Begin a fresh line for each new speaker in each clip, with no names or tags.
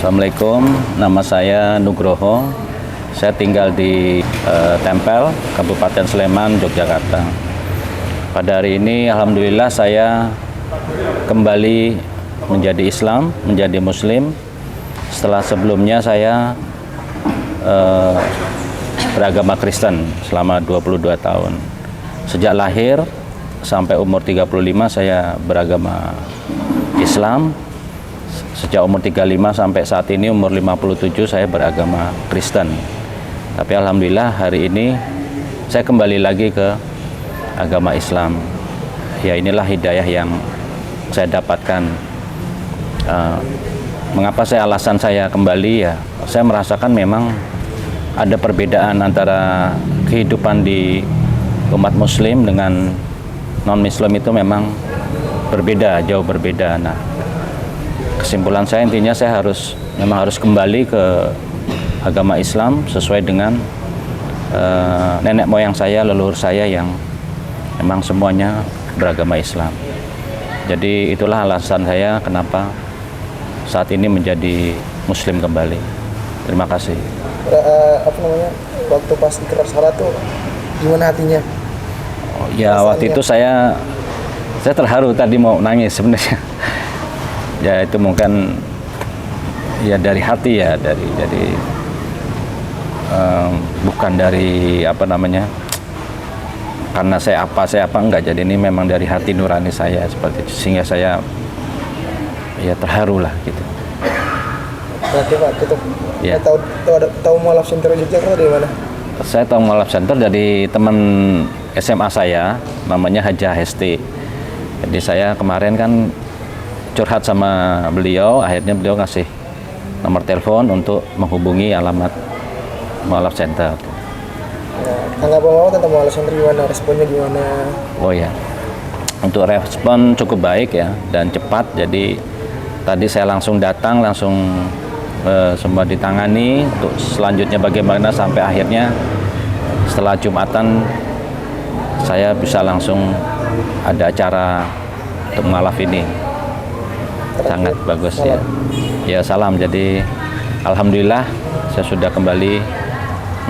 Assalamualaikum, nama saya Nugroho. Saya tinggal di Tempel, Kabupaten Sleman, Yogyakarta. Pada hari ini, alhamdulillah saya kembali menjadi Islam, menjadi Muslim. Setelah sebelumnya saya beragama Kristen selama 22 tahun. Sejak lahir sampai umur 35 saya beragama Islam. Sejak umur 35 sampai saat ini umur 57 saya beragama Kristen. Tapi alhamdulillah hari ini saya kembali lagi ke agama Islam. Ya inilah hidayah yang saya dapatkan. Mengapa alasan saya kembali ya? Saya merasakan memang ada perbedaan antara kehidupan di umat Muslim dengan non-Muslim itu memang berbeda, jauh berbeda. Nah, kesimpulan saya intinya saya memang harus kembali ke agama Islam sesuai dengan nenek moyang saya, leluhur saya yang memang semuanya beragama Islam. Jadi itulah alasan saya kenapa saat ini menjadi Muslim kembali. Terima kasih.
Waktu pas ikrar salat tuh gimana hatinya?
Oh, ya waktu itu saya terharu, tadi mau nangis sebenarnya. Ya itu mungkin ya dari hati ya, dari bukan dari karena saya apa enggak. Jadi ini memang dari hati nurani saya seperti itu, sehingga saya ya terharu lah gitu.
Berarti Pak,
ya.
tahu mualaf center Yogyakarta dari mana?
Saya tahu mualaf center dari teman SMA saya, namanya Haja Hesti. Jadi saya kemarin kan curhat sama beliau, akhirnya beliau ngasih nomor telepon untuk menghubungi alamat mualaf center.
Tanggapan Bapak tentang mualaf center gimana? Responnya gimana?
Oh ya, untuk respon cukup baik ya dan cepat. Jadi tadi saya langsung datang, langsung semua ditangani. Untuk selanjutnya bagaimana sampai akhirnya setelah Jumatan saya bisa langsung ada acara untuk mualaf ini. Sangat bagus ya. Ya salam. Jadi alhamdulillah saya sudah kembali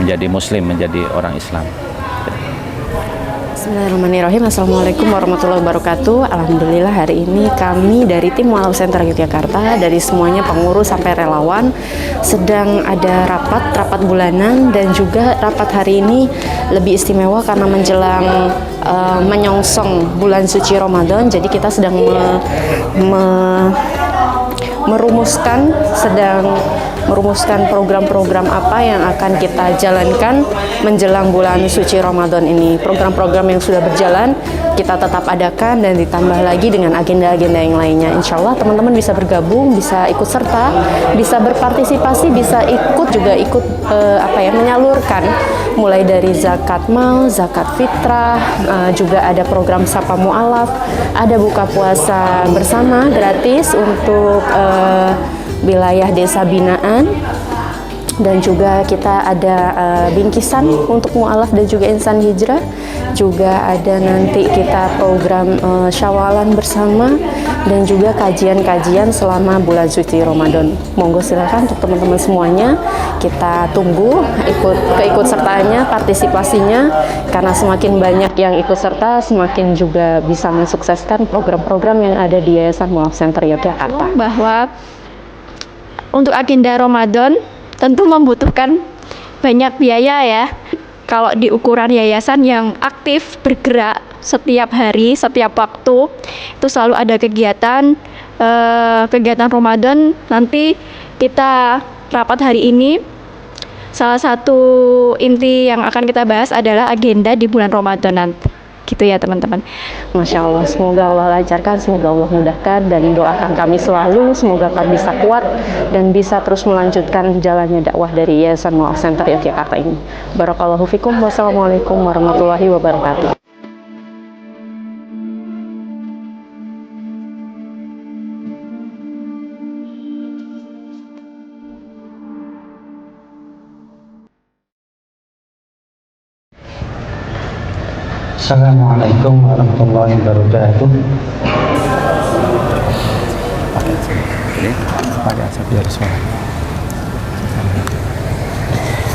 menjadi Muslim, menjadi orang Islam.
Bismillahirrahmanirrahim. Assalamualaikum warahmatullahi wabarakatuh. Alhamdulillah hari ini kami dari tim Mualaf Center Yogyakarta, dari semuanya pengurus sampai relawan, sedang ada rapat bulanan, dan juga rapat hari ini lebih istimewa karena menjelang menyongsong bulan suci Ramadan. Jadi kita sedang merumuskan program-program apa yang akan kita jalankan menjelang bulan suci Ramadan ini. Program-program yang sudah berjalan kita tetap adakan dan ditambah lagi dengan agenda-agenda yang lainnya. Insya Allah teman-teman bisa bergabung, bisa ikut serta, bisa berpartisipasi, bisa ikut menyalurkan mulai dari zakat mal, zakat fitrah, juga ada program Sapa Mu'alaf, ada buka puasa bersama gratis untuk wilayah desa binaan, dan juga kita ada bingkisan untuk mu'alaf dan juga insan hijrah. Juga ada nanti kita program syawalan bersama dan juga kajian-kajian selama bulan suci Ramadan. Monggo silakan untuk teman-teman semuanya, kita tunggu keikut sertanya, partisipasinya, karena semakin banyak yang ikut serta semakin juga bisa mensukseskan program-program yang ada di Yayasan Mualaf Center Yogyakarta.
Bahwa untuk agenda Ramadan tentu membutuhkan banyak biaya ya. Kalau di ukuran yayasan yang aktif bergerak setiap hari, setiap waktu, itu selalu ada kegiatan Ramadan. Nanti kita rapat hari ini, salah satu inti yang akan kita bahas adalah agenda di bulan Ramadan nanti. Gitu ya teman-teman.
Masya Allah, semoga Allah lancarkan, semoga Allah mudahkan, dan doakan kami selalu semoga kami bisa kuat dan bisa terus melanjutkan jalannya dakwah dari Yayasan Mualaf Center Yogyakarta ini. Barakallahu fikum. Wassalamualaikum warahmatullahi wabarakatuh.
Assalamualaikum warahmatullahi wabarakatuh.
Oke.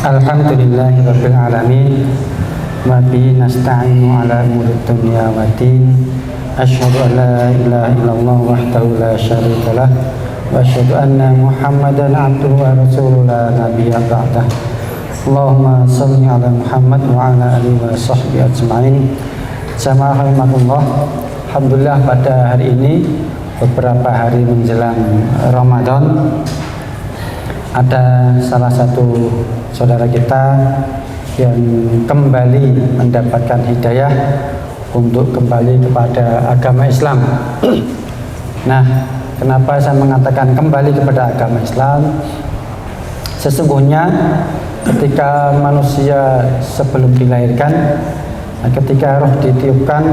Alhamdulillahirabbil alamin wa bihi nasta'inu ala umuri dunya waddin. Asyhadu an la ilaha illallah wahdahu la syarika lah wa asyhadu anna Muhammadan abduhu wa rasuluhu la nabiyya ba'dah. Allahumma shalli ala Muhammad wa ala alihi wa sahbihi ajma'in. Jamaah rahimakumullah. Alhamdulillah pada hari ini beberapa hari menjelang Ramadan ada salah satu saudara kita yang kembali mendapatkan hidayah untuk kembali kepada agama Islam. Nah, kenapa saya mengatakan kembali kepada agama Islam? Sesungguhnya ketika manusia sebelum dilahirkan, ketika roh ditiupkan,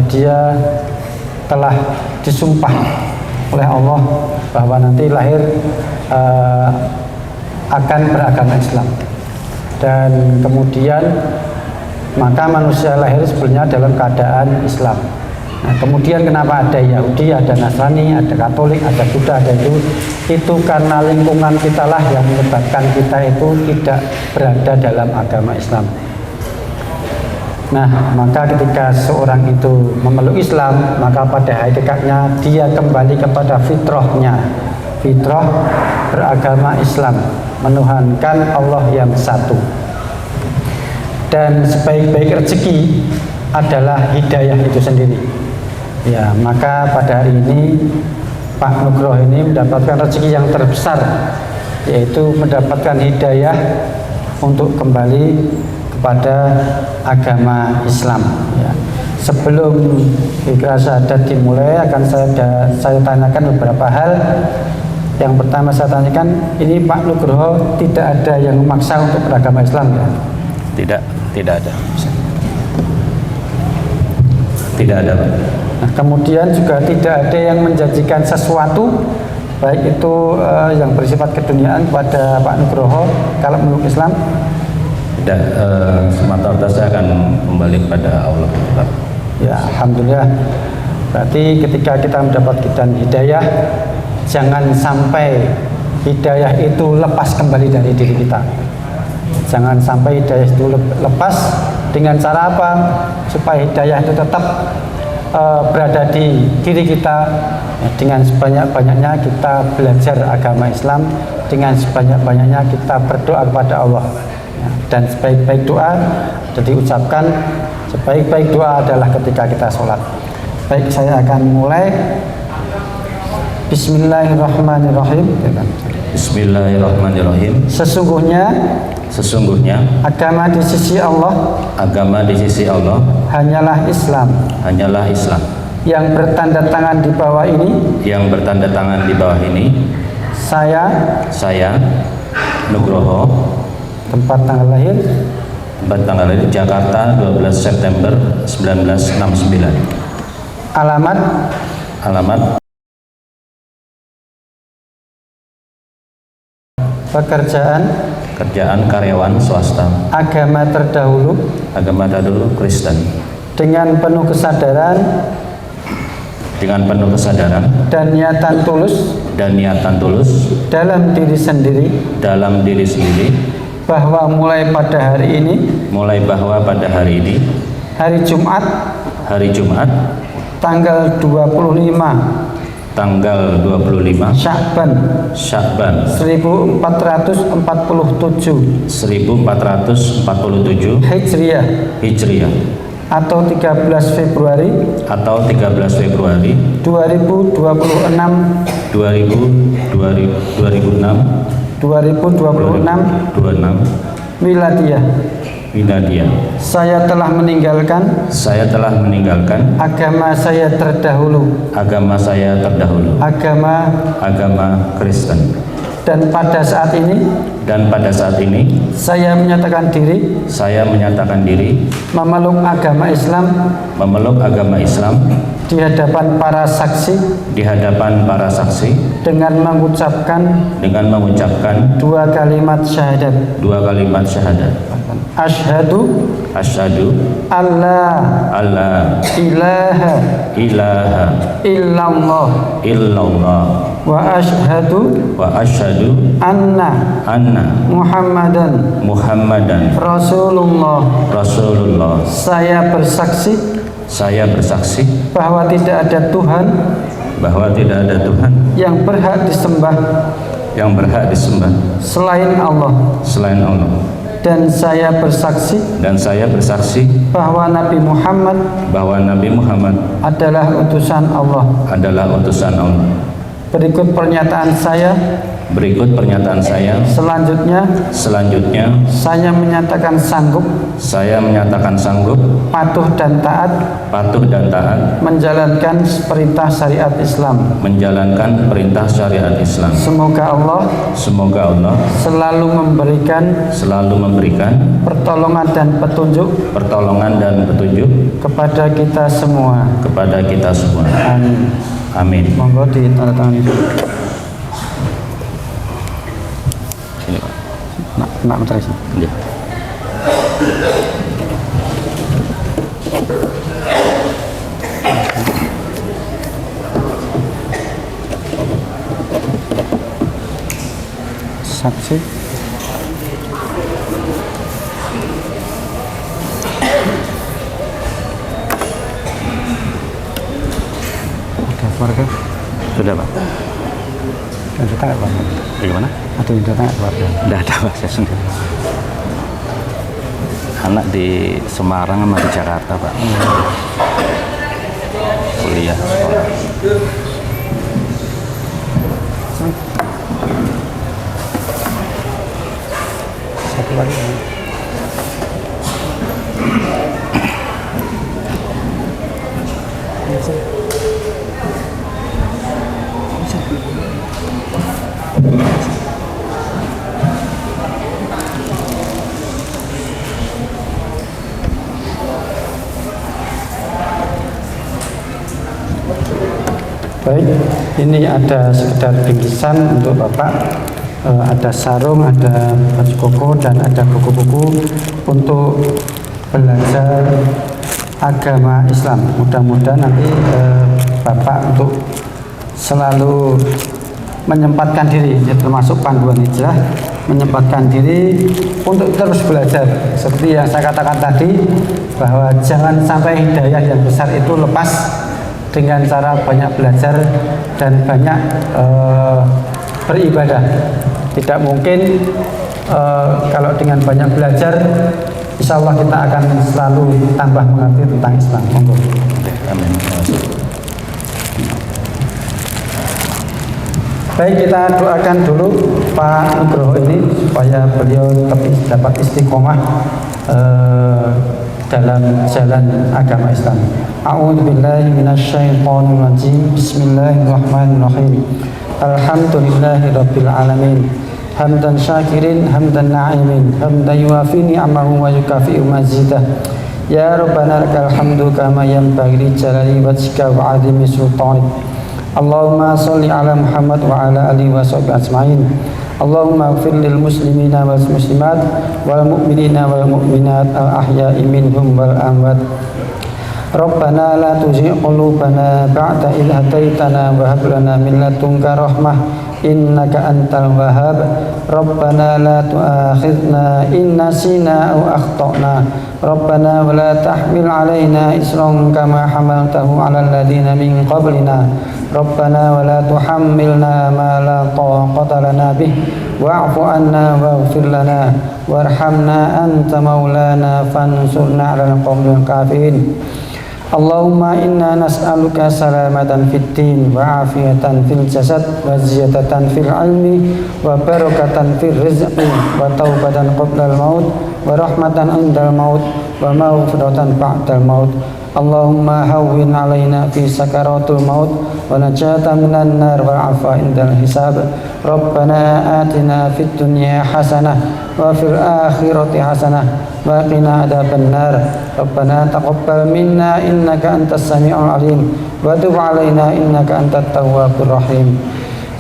dia telah disumpah oleh Allah bahwa nanti lahir akan beragama Islam, dan kemudian maka manusia lahir sebelumnya dalam keadaan Islam. Nah, kemudian kenapa ada Yahudi, ada Nasrani, ada Katolik, ada Buddha, ada itu karena lingkungan kita lah yang menyebabkan kita itu tidak berada dalam agama Islam. Nah, maka ketika seorang itu memeluk Islam, maka pada hakikatnya dia kembali kepada fitrahnya. Fitrah beragama Islam, menuhankan Allah yang satu. Dan sebaik-baik rezeki adalah hidayah itu sendiri. Ya, maka pada hari ini Pak Nugroho ini mendapatkan rezeki yang terbesar, yaitu mendapatkan hidayah untuk kembali kepada agama Islam. Ya. Sebelum Iqra Syahadat dimulai, akan saya tanyakan beberapa hal. Yang pertama saya tanyakan, ini Pak Nugroho tidak ada yang memaksa untuk beragama Islam ya?
Tidak ada. Tidak ada, Pak.
Nah, kemudian juga tidak ada yang menjanjikan sesuatu, baik itu yang bersifat keduniaan kepada Pak Nugroho kalau meluk Islam?
Tidak, semata-mata saya akan kembali kepada Allah.
Ya, alhamdulillah. Berarti ketika kita mendapatkan hidayah, jangan sampai hidayah itu lepas kembali dari diri kita. Jangan sampai hidayah itu lepas. Dengan cara apa? Supaya hidayah itu tetap berada di diri kita. Dengan sebanyak-banyaknya kita belajar agama Islam, dengan sebanyak-banyaknya kita berdoa kepada Allah. Dan sebaik-baik doa, jadi ucapkan sebaik-baik doa adalah ketika kita sholat. Baik, saya akan mulai. Bismillahirrahmanirrahim.
Bismillahirrahmanirrahim.
Sesungguhnya agama di sisi Allah hanyalah Islam. Yang bertanda tangan di bawah ini, saya Nugroho, tempat tanggal lahir
Jakarta 12 September 1969.
Alamat pekerjaan karyawan swasta. Agama terdahulu
Kristen.
Dengan penuh kesadaran dan niatan tulus dalam diri sendiri bahwa mulai pada hari ini hari Jumat tanggal 25 Sya'ban 1447 Hijriah atau 13 Februari 2026 Miladiyah. Saya telah meninggalkan agama saya terdahulu,
agama Kristen.
Dan pada saat ini saya menyatakan diri memeluk agama Islam di hadapan para saksi dengan mengucapkan dua kalimat syahadat. Asyhadu
asyhadu
alla
alla
ilaha
ilaha
illallah
illallah
wa asyhadu
anna
Muhammadan
Rasulullah.
Saya bersaksi bahwa tidak ada Tuhan yang berhak disembah selain Allah. Dan saya bersaksi bahwa Nabi Muhammad adalah utusan Allah. Berikut pernyataan saya. Selanjutnya saya menyatakan sanggup patuh dan taat menjalankan perintah syariat Islam. Semoga Allah selalu memberikan pertolongan dan petunjuk kepada kita semua. Amin.
Amin.
Monggo ditandatangani.
Sini Pak.
Nak terus.
Iya.
Saksi. Ada keluarga?
Sudah Pak.
Dan kita nggak keluarga?
Bagaimana?
Ada yang datang nggak keluarga?
Tidak ada Pak, saya sendiri. Anak di Semarang sama di Jakarta Pak. Kuliah, sekolah.
Satu lagi. Baik, ini ada sekedar bingkisan untuk Bapak. Ada sarung, ada baju koko, dan ada buku-buku untuk belajar agama Islam. Mudah-mudahan nanti Bapak untuk selalu menyempatkan diri, termasuk panduan hijrah, menyempatkan diri untuk terus belajar. Seperti yang saya katakan tadi, bahwa jangan sampai hidayah yang besar itu lepas dengan cara banyak belajar dan banyak beribadah. Tidak mungkin kalau dengan banyak belajar, insya Allah kita akan selalu tambah mengerti tentang Islam. Monggo.
Amin.
Baik, kita doakan dulu Pak Nugroho ini supaya beliau dapat istiqomah dalam jalan agama Islam. A'udzubillahi minasyaitonirrajim. Bismillahirrahmanirrahim. Alhamdulillahirabbil alamin. Hamdan syakirin, hamdan na'imin, hamdan yuafi ni'amahu wa yukafi'u mazidah. Ya Rabbana lakal hamdu kama yanbaghi li jalali wajhika wa 'azimi sultanik. Allahumma sholli ala Muhammad wa ala alihi wa sahbihi ajma'in. Allahumma ighfir lil muslimina wal muslimat wal mu'minina wal mu'minat al ahya'i minhum wal amwat. Rabbana la tuzigh qulubana ba'da idh hadaitana wa hab lana min ladunka rahmah innaka antal wahhab. Rabbana la tu'akhidhna in nasina aw akhtana. Rabbana wa la tahmil 'alaina isran kama hamaltahu 'alal ladzina min qablina. Rabbana wa la tuhammilna ma la taqata lana bih wa'fu 'anna waghfir lana warhamna anta maulana fansurna 'alal qaumil kafirin. Allahumma inna nas'aluka salamatan fid din wa afiyatan fil jasad wa ziyadatan fil ilmi wa barakatan fil rizqi wa taubatan qabla al maut wa rahmatan indal maut wa maghfiratan ba'dal maut. Allahumma hawwin alaina fi sakaratul maut wa najatan minan nar wal afa indal hisab. Rabbana atina fid dunya hasanah wa fil akhirati hasanah wa qina adzabannar. Rabbana taqabbal minna innaka antas samiul alim wa tub alaina innaka antat tawwabur rahim.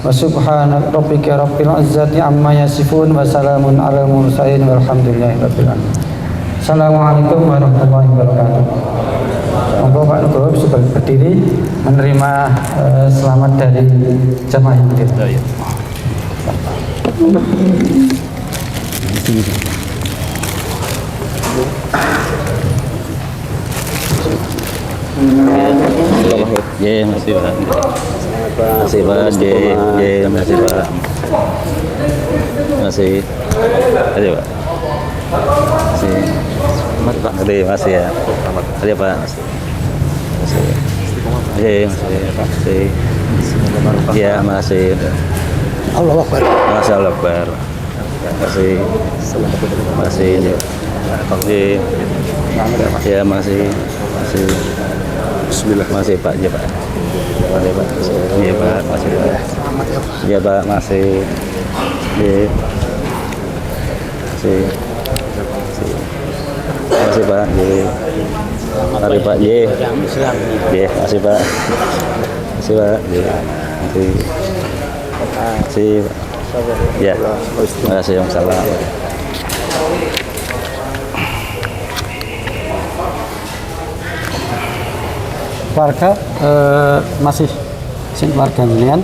wa subhana rabbika rabbil izzati amma yasifun wa salamun alal mursalin walhamdulillahi rabbil alamin. Assalamualaikum warahmatullahi wabarakatuh. Monggo Pak Nugroho bisa berdiri menerima selamat dari jamaah yang hadir.
Ya, masih Pak. Masih Pak. Ya, masih Pak. Masih. Ada Pak. Masih. Masih ya. Ada Pak. Masih. Ya, masih. Ya, masih.
Allah Akbar.
Masya Allah Akbar. Masih. Masih. Ya, masih. Masih. Bismillah. Masih Pak, ya Pak. Masih Pak. Iya Pak, masih Pak. Iya Pak, masih. Iya. Masih. Masih Pak. Iya. Mari Pak. Iya. Iya, masih Pak. Masih Pak. Iya. Masih. Masih. Ya. Terima kasih. Salam.
Keluarga masih keluarga jenengan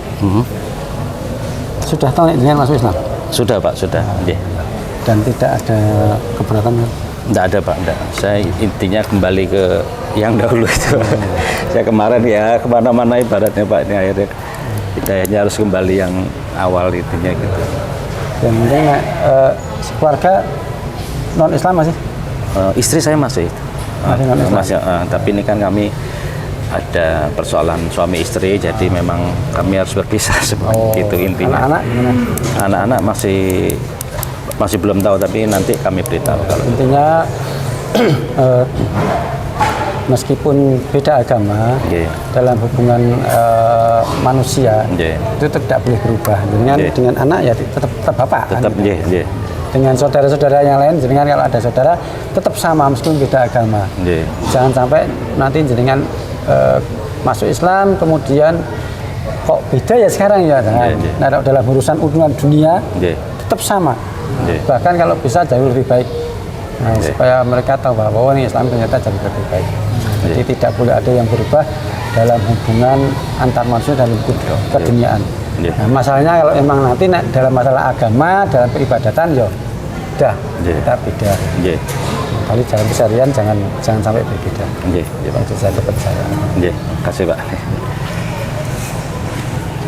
sudah tahu jenengan masuk Islam
Sudah Pak, sudah. Yeah.
dan tidak ada keberatan kan?
Tidak ada Pak, enggak. Saya intinya kembali ke yang dahulu itu. Saya kemarin ya kemana-mana ibaratnya Pak, ini akhirnya hidayahnya harus kembali yang awal intinya gitu.
Dan penting keluarga non Islam masih?
Istri saya masih.
Masih non-Islam?
Masih, tapi ini kan kami ada persoalan suami istri, jadi memang kami harus berpisah seperti itu intinya.
Anak-anak gimana?
Anak-anak masih belum tahu, tapi nanti kami beritahu kalau
Intinya meskipun beda agama dalam hubungan manusia itu tidak boleh berubah. Dengan anak ya tetap bapak.
tetap
kan? Dengan saudara-saudara yang lain, jenengan kalau ada saudara tetap sama meskipun beda agama. Jangan sampai nanti jenengan masuk Islam kemudian kok beda ya sekarang ya. Nah, dalam urusan dunia tetap sama. Bahkan kalau bisa jauh lebih baik. Nah, supaya mereka tahu bahwa ini Islam ternyata jauh lebih baik. Jadi tidak boleh ada yang berubah dalam hubungan antar manusia dalam keduniaan. Nah, masalahnya kalau memang nanti dalam masalah agama, dalam peribadatan ya udah kita beda. Kali jalan keseharian jangan sampai berbeda. Itu saya dapat saya.
Kasih Pak.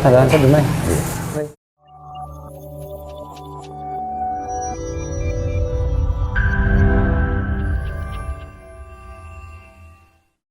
Ada yang gimana?